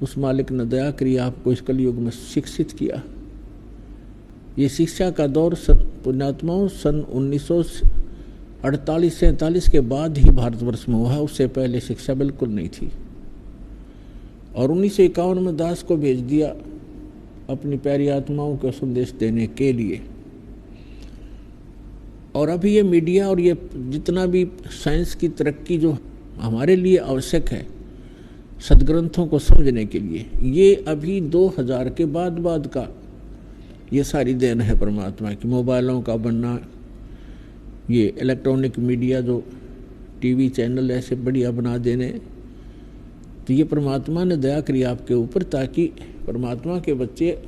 उस मालिक ने दया करी, आपको इस कलयुग में शिक्षित किया। ये शिक्षा का दौर पुण्यात्माओं सन 1948-47 के बाद ही भारतवर्ष में हुआ, उससे पहले शिक्षा बिल्कुल नहीं थी। और 1951 में दास को भेज दिया अपनी प्यारी आत्माओं को संदेश देने के लिए। और अभी ये मीडिया और ये जितना भी साइंस की तरक्की जो हमारे लिए आवश्यक है सदग्रंथों को समझने के लिए, ये अभी 2000 के बाद का ये सारी देन है परमात्मा की। मोबाइलों का बनना, ये इलेक्ट्रॉनिक मीडिया जो टीवी चैनल ऐसे बढ़िया बना देने, तो ये परमात्मा ने दया करी आपके ऊपर, ताकि परमात्मा के बच्चे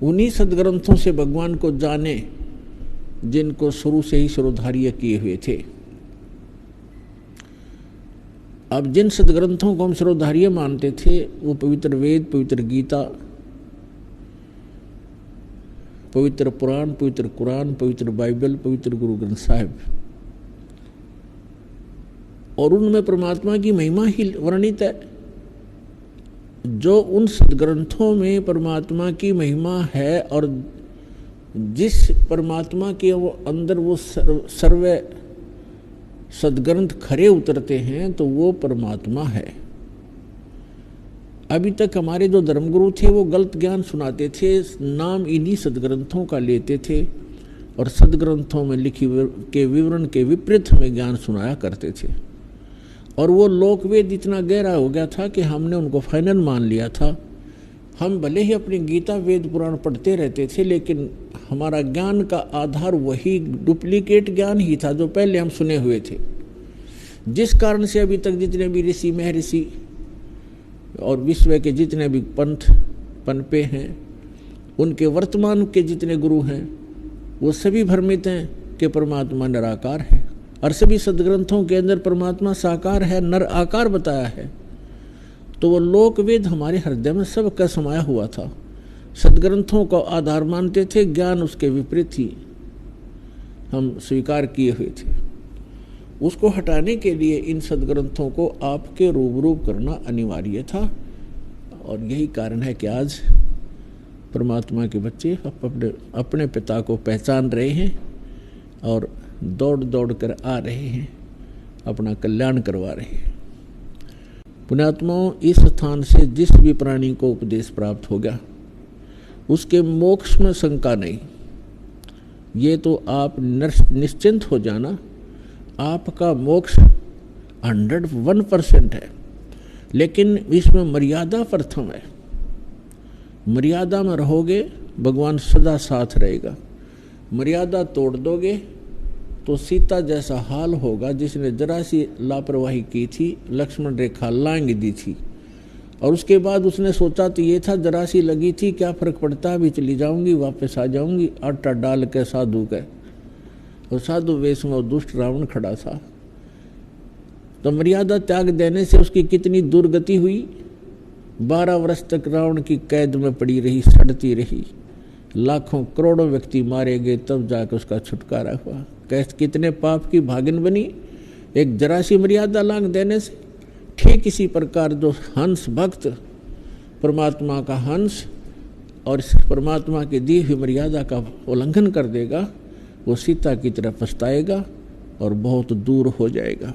उन्हीं सदग्रंथों से भगवान को जाने जिनको शुरू से ही शिरोधार्य किए हुए थे। अब जिन सदग्रंथों को हम शिरोधार्य मानते थे वो पवित्र वेद, पवित्र गीता, पवित्र पुराण, पवित्र कुरान, पवित्र बाइबल, पवित्र गुरु ग्रंथ साहिब, और उनमें परमात्मा की महिमा ही वर्णित है। जो उन सदग्रंथों में परमात्मा की महिमा है और जिस परमात्मा के वो अंदर वो सर्व सदग्रंथ खरे उतरते हैं तो वो परमात्मा है। अभी तक हमारे जो धर्मगुरु थे वो गलत ज्ञान सुनाते थे, नाम इन्हीं सदग्रंथों का लेते थे और सदग्रंथों में लिखी के विवरण के विपरीत हमें ज्ञान सुनाया करते थे। और वो लोकवेद इतना गहरा हो गया था कि हमने उनको फाइनल मान लिया था। हम भले ही अपनी गीता वेद पुराण पढ़ते रहते थे, लेकिन हमारा ज्ञान का आधार वही डुप्लीकेट ज्ञान ही था जो पहले हम सुने हुए थे, जिस कारण से अभी तक जितने भी ऋषि महर्षि और विश्व के जितने भी पंथ पनपे हैं, उनके वर्तमान के जितने गुरु हैं वो सभी भ्रमित हैं कि परमात्मा निराकार है। और सभी सदग्रंथों के अंदर परमात्मा साकार है, नर आकार बताया है। तो वो लोकवेद हमारे हृदय में सब का समाया हुआ था। सदग्रंथों को आधार मानते थे, ज्ञान उसके विपरीत ही हम स्वीकार किए हुए थे। उसको हटाने के लिए इन सदग्रंथों को आपके रूबरू करना अनिवार्य था। और यही कारण है कि आज परमात्मा के बच्चे अपने पिता को पहचान रहे हैं और दौड़ दौड़ कर आ रहे हैं, अपना कल्याण करवा रहे हैं। पुण्यात्माओं, इस स्थान से जिस भी प्राणी को उपदेश प्राप्त हो गया उसके मोक्ष में शंका नहीं। ये तो आप निश्चिंत हो जाना, आपका मोक्ष 101% है। लेकिन इसमें मर्यादा प्रथम है। मर्यादा में रहोगे भगवान सदा साथ रहेगा। मर्यादा तोड़ दोगे तो सीता जैसा हाल होगा, जिसने जरा सी लापरवाही की थी, लक्ष्मण रेखा लांग दी थी और उसके बाद उसने सोचा तो ये था जरा सी लगी थी, क्या फर्क पड़ता, अभी चली जाऊंगी, वापस आ जाऊंगी। आटा डाल के साधु के, और साधु वेश में दुष्ट रावण खड़ा था। तो मर्यादा त्याग देने से उसकी कितनी दुर्गति हुई। 12 वर्ष तक रावण की कैद में पड़ी रही, सड़ती रही, लाखों करोड़ों व्यक्ति मारे गए, तब जाकर उसका छुटकारा हुआ। कैसे कितने पाप की भागिन बनी एक जरा सी मर्यादा लांघ देने से। ठीक इसी प्रकार जो हंस भक्त परमात्मा का हंस और इस परमात्मा की दी हुई मर्यादा का उल्लंघन कर देगा, वो सीता की तरफ पछताएगा और बहुत दूर हो जाएगा।